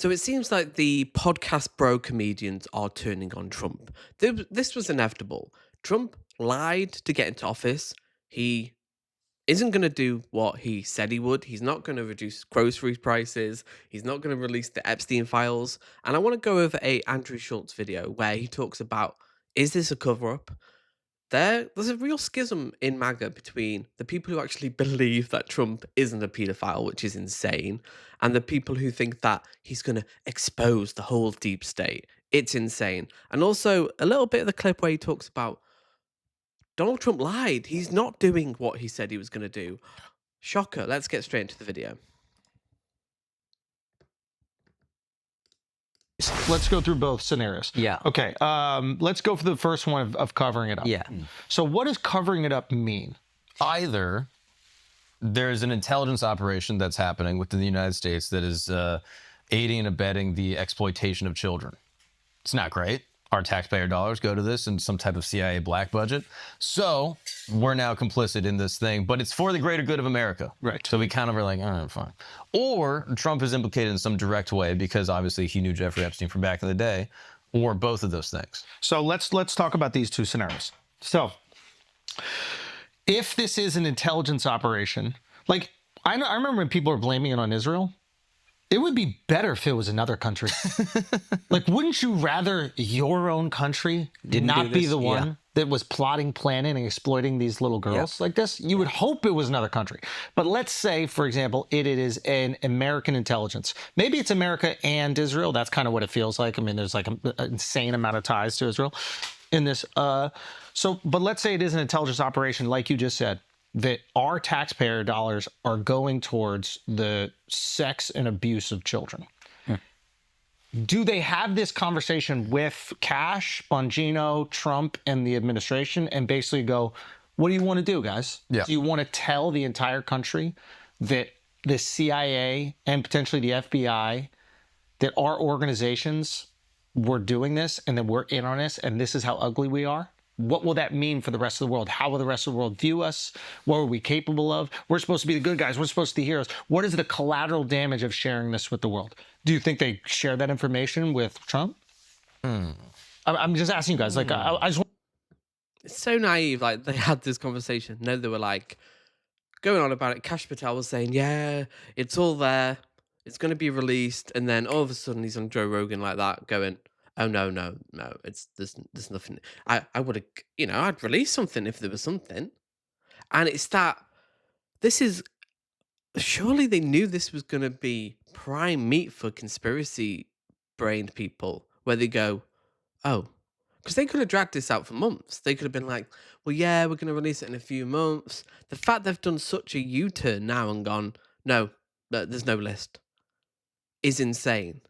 So it seems like the podcast bro comedians are turning on Trump. This was inevitable. Trump lied to get into office. He isn't going to do what he said he would. He's not going to reduce grocery prices. He's not going to release the Epstein files. And I want to go over a Andrew Schulz video where he talks about, is this a cover-up? There's a real schism in MAGA between the people who actually believe that Trump isn't a pedophile, which is insane, and the people who think that he's going to expose the whole deep state. It's insane. And also a little bit of the clip where he talks about Donald Trump lied. He's not doing what he said he was going to do. Shocker. Let's get straight into the video. Let's go through both scenarios. Yeah. Okay. Let's go for the first one of covering it up. Yeah. So what does covering it up mean? Either there's an intelligence operation that's happening within the United States that is aiding and abetting the exploitation of children. It's not great. Our taxpayer dollars go to this in some type of CIA black budget. So we're now complicit in this thing, but it's for the greater good of America. Right. So we kind of are like, oh, fine. Or Trump is implicated in some direct way because obviously he knew Jeffrey Epstein from back in the day, or both of those things. So let's talk about these two scenarios. So if this is an intelligence operation, like I remember when people were blaming it on Israel. It would be better if it was another country. Like, wouldn't you rather your own country not be the one that was plotting, planning, and exploiting these little girls like this? You would hope it was another country. But let's say, for example, it is an American intelligence. Maybe it's America and Israel. That's kind of what it feels like. I mean, there's like an insane amount of ties to Israel in this. But let's say it is an intelligence operation, like you just said, that our taxpayer dollars are going towards the sex and abuse of children. Do they have this conversation with Cash, Bongino, Trump, and the administration and basically go, what do you want to do, guys? Yeah. Do you want to tell the entire country that the CIA and potentially the FBI, that our organizations were doing this and that we're in on this and this is how ugly we are? What will that mean for the rest of the world? How will the rest of the world view us? What are we capable of? We're supposed to be the good guys. We're supposed to be heroes. What is the collateral damage of sharing this with the world? Do you think they share that information with Trump? I'm just asking you guys. Like, I just want... It's so naive. Like, they had this conversation. No, they were like going on about it. Kash Patel was saying, yeah, it's all there. It's going to be released. And then all of a sudden he's on Joe Rogan like that going, oh, no. There's nothing. I would have, I'd release something if there was something. And it's that, surely they knew this was going to be prime meat for conspiracy-brained people, where they go, oh, because they could have dragged this out for months. They could have been like, well, yeah, we're going to release it in a few months. The fact they've done such a U-turn now and gone, no, there's no list, is insane.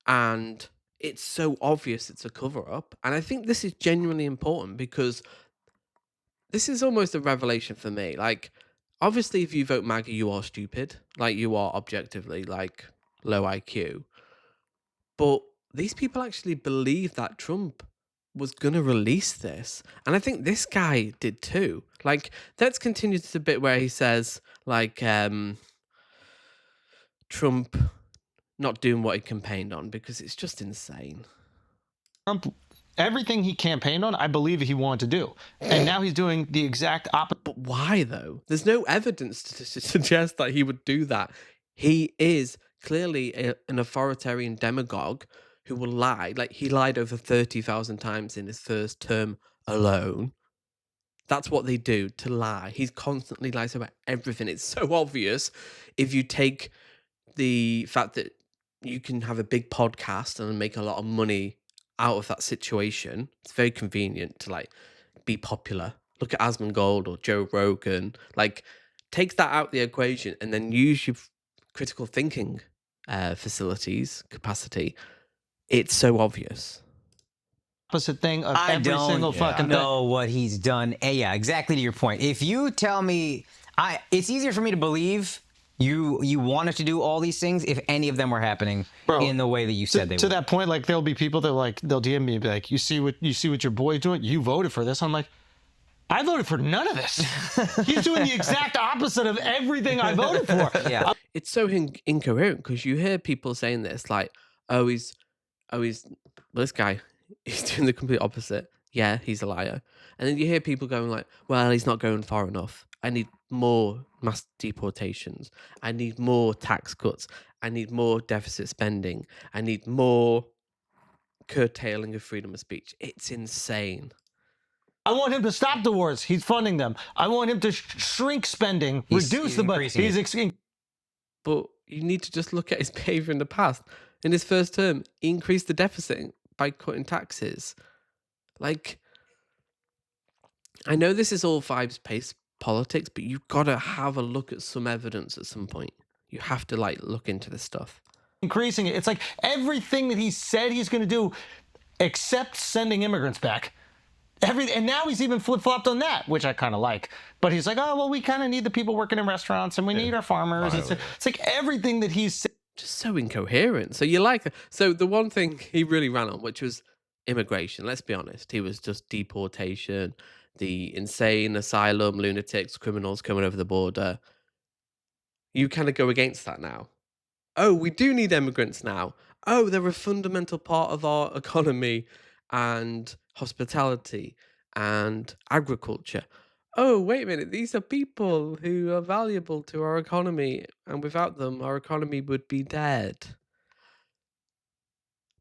And it's so obvious it's a cover-up. And I think this is genuinely important because this is almost a revelation for me. Like, obviously, if you vote MAGA, you are stupid. Like, you are objectively, like, low IQ. But these people actually believe that Trump was going to release this. And I think this guy did too. Like, let's continue to the bit where he says, like, Trump not doing what he campaigned on, because it's just insane. Trump, everything he campaigned on, I believe he wanted to do. And now he's doing the exact opposite. But why, though? There's no evidence to suggest that he would do that. He is clearly an authoritarian demagogue who will lie. Like, he lied over 30,000 times in his first term alone. That's what they do, to lie. He's constantly lies about everything. It's so obvious if you take the fact that you can have a big podcast and make a lot of money out of that situation. It's very convenient to, like, be popular. Look at Asmongold or Joe Rogan. Like, take that out of the equation and then use your critical thinking capacity. It's so obvious. Opposite thing of I every don't single fucking thing. know what he's done. Yeah, exactly to your point. If you tell me, it's easier for me to believe you wanted to do all these things if any of them were happening in the way that you said they were. To that point, like, there'll be people that, like, they'll DM me and be like, you see what your boy's doing? You voted for this. I'm like, I voted for none of this. He's doing the exact opposite of everything I voted for. Yeah. It's so incoherent because you hear people saying this, like, Oh, he's well, this guy, he's doing the complete opposite. Yeah, he's a liar. And then you hear people going like, well, he's not going far enough. I need more mass deportations. I need more tax cuts. I need more deficit spending. I need more curtailing of freedom of speech. It's insane. I want him to stop the wars. He's funding them. I want him to shrink spending, reduce the budget. But you need to just look at his behavior in the past. In his first term, he increased the deficit by cutting taxes. Like, I know this is all vibes-based politics, but you've got to have a look at some evidence at some point. You have to like look into this stuff. Increasing it. It's like everything that he said he's going to do, except sending immigrants back. And now he's even flip-flopped on that, which I kind of like. But he's like, oh, well, we kind of need the people working in restaurants and we need our farmers. It's like everything that he's just so incoherent. So so the one thing he really ran on, which was immigration. Let's be honest. He was just deportation, the insane asylum, lunatics, criminals coming over the border. You kind of go against that now. Oh, we do need immigrants now. Oh, they're a fundamental part of our economy and hospitality and agriculture. Oh, wait a minute. These are people who are valuable to our economy, and without them, our economy would be dead.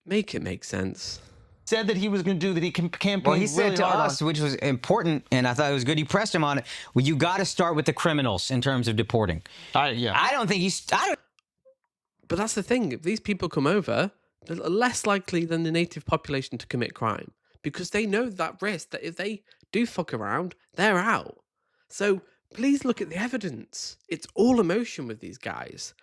Make it make sense. Said that he was going to do, that he campaigned Well, he said really to hard us, which was important, and I thought it was good. He pressed him on it. Well, you got to start with the criminals in terms of deporting. I don't think he's. But that's the thing. If these people come over, they're less likely than the native population to commit crime because they know that risk that if they do fuck around, they're out. So please look at the evidence. It's all emotion with these guys.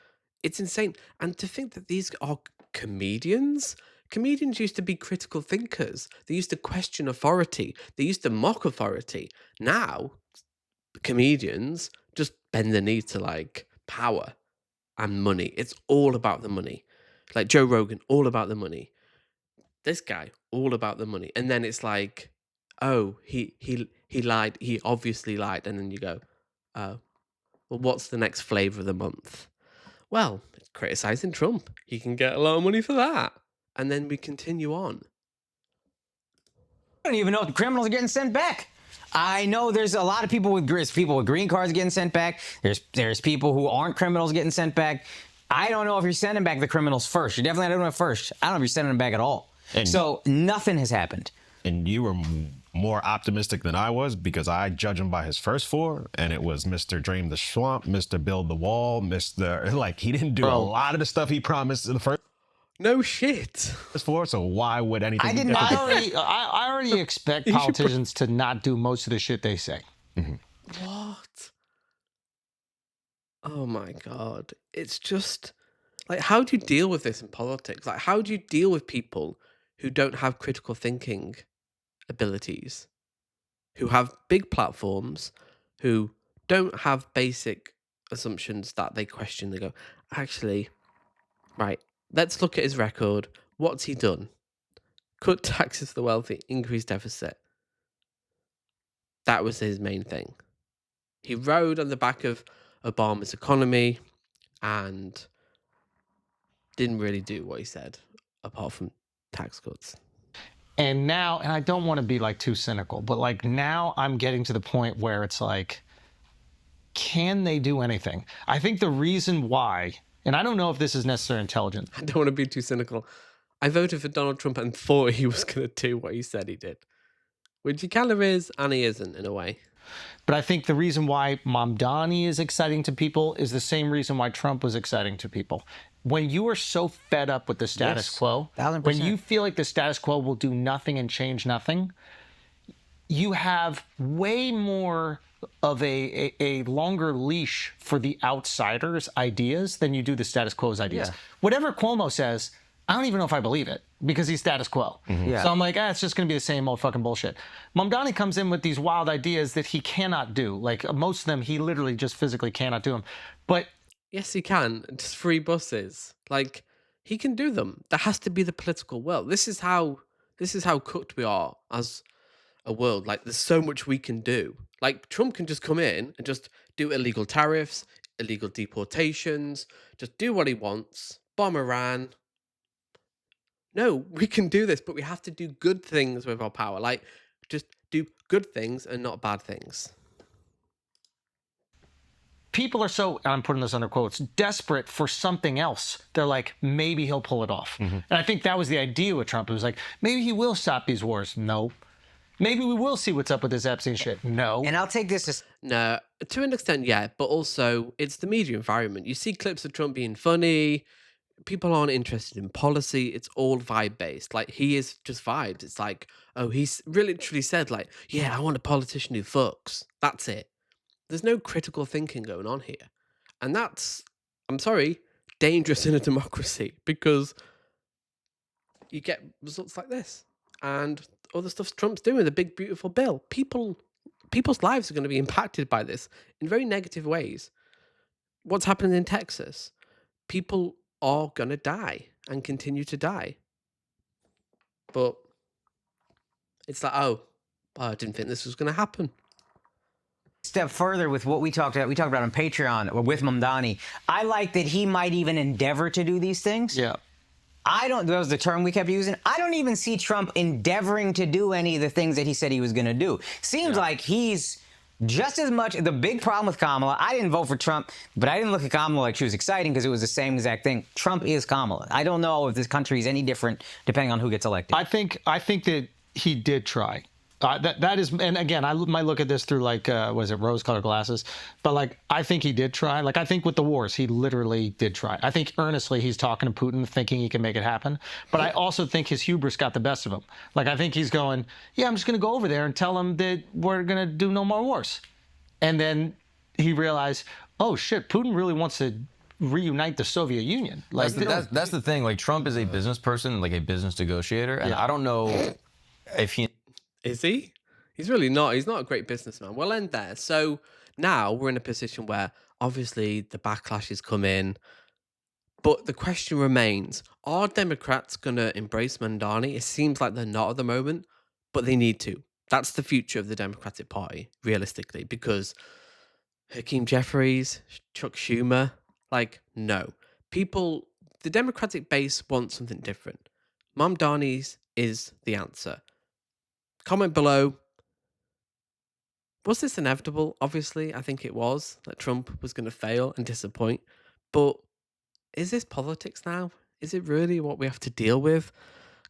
It's insane. And to think that these are comedians. Comedians used to be critical thinkers. They used to question authority. They used to mock authority. Now, comedians just bend the knee to like power and money. It's all about the money. Like Joe Rogan, all about the money. This guy, all about the money. And then it's like, oh, he lied. He obviously lied. And then you go, oh, well, what's the next flavor of the month? Well, it's criticizing Trump. He can get a lot of money for that. And then we continue on. I don't even know if the criminals are getting sent back. I know there's a lot of people with green cards getting sent back. There's people who aren't criminals getting sent back. I don't know if you're sending back the criminals first. You're definitely not doing it first. I don't know if you're sending them back at all. So nothing has happened. And you were more optimistic than I was because I judge him by his first four, and it was Mr. Drain the Swamp, Mr. Build the Wall, Mr. Like, he didn't do a lot of the stuff he promised in the first. No shit. For, so why would anything? I already expect politicians to not do most of the shit they say. Mm-hmm. What? Oh my God. It's just like, how do you deal with this in politics? Like, how do you deal with people who don't have critical thinking abilities, who have big platforms, who don't have basic assumptions that they question? They go, actually, right, let's look at his record. What's he done? Cut taxes for the wealthy, increase deficit. That was his main thing. He rode on the back of Obama's economy and didn't really do what he said, apart from tax cuts. And now, and I don't want to be like too cynical, but like now I'm getting to the point where it's like, can they do anything? I think the reason why, and I don't know if this is necessarily intelligent. I don't want to be too cynical. I voted for Donald Trump and thought he was going to do what he said he did, which he kind of is and he isn't in a way. But I think the reason why Mamdani is exciting to people is the same reason why Trump was exciting to people. When you are so fed up with the status quo, 1000%. when you feel like the status quo will do nothing and change nothing, you have way more of a longer leash for the outsiders' ideas than you do the status quo's ideas. Yeah. Whatever Cuomo says, I don't even know if I believe it because he's status quo. Mm-hmm. Yeah. So I'm like, it's just going to be the same old fucking bullshit. Mamdani comes in with these wild ideas that he cannot do. Like most of them, he literally just physically cannot do them. But yes, he can. Just free buses. Like, he can do them. There has to be the political will. This is how cooked we are as a world. Like, there's so much we can do. Like, Trump can just come in and just do illegal tariffs, illegal deportations, just do what he wants, bomb Iran, no, we can do this, but we have to do good things with our power. Like, just do good things and not bad things. People are so, I'm putting this under quotes, desperate for something else. They're like, maybe he'll pull it off. And I think that was the idea with Trump. It was like, maybe he will stop these wars. No. Maybe we will see what's up with this Epstein shit. No. And I'll take this as No, to an extent, yeah, but also it's the media environment. You see clips of Trump being funny. People aren't interested in policy. It's all vibe based. Like, he is just vibes. It's like, oh, he's really literally said, like, yeah, I want a politician who fucks. That's it. There's no critical thinking going on here. And that's, I'm sorry, dangerous in a democracy, because you get results like this and other stuff Trump's doing, the big beautiful bill. People's lives are going to be impacted by this in very negative ways. What's happening in Texas? People are going to die and continue to die. But it's like, oh, I didn't think this was going to happen. step further with what we talked about. We talked about on Patreon with Mamdani. I like that he might even endeavor to do these things. Yeah. That was the term we kept using. I don't even see Trump endeavoring to do any of the things that he said he was going to do. Seems like he's just as much. The big problem with Kamala, I didn't vote for Trump, but I didn't look at Kamala like she was exciting because it was the same exact thing. Trump is Kamala. I don't know if this country is any different depending on who gets elected. I think that he did try. That is, and again, I might look at this through like, was it rose-colored glasses? But like, I think he did try. Like, I think with the wars, he literally did try. I think earnestly he's talking to Putin, thinking he can make it happen. But I also think his hubris got the best of him. Like, I think he's going, yeah, I'm just going to go over there and tell him that we're going to do no more wars. And then he realized, oh shit, Putin really wants to reunite the Soviet Union. Like, that's the thing. Like, Trump is a business person, like a business negotiator, and I don't know if he. Is he? He's really not. He's not a great businessman. We'll end there. So now we're in a position where obviously the backlash is coming, but the question remains, are Democrats going to embrace Mamdani? It seems like they're not at the moment, but they need to. That's the future of the Democratic Party, realistically, because Hakeem Jeffries, Chuck Schumer, like, no. The Democratic base wants something different. Mamdani's is the answer. Comment below. Was this inevitable? Obviously, I think it was, that Trump was going to fail and disappoint. But is this politics now? Is it really what we have to deal with?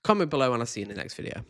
Comment below and I'll see you in the next video.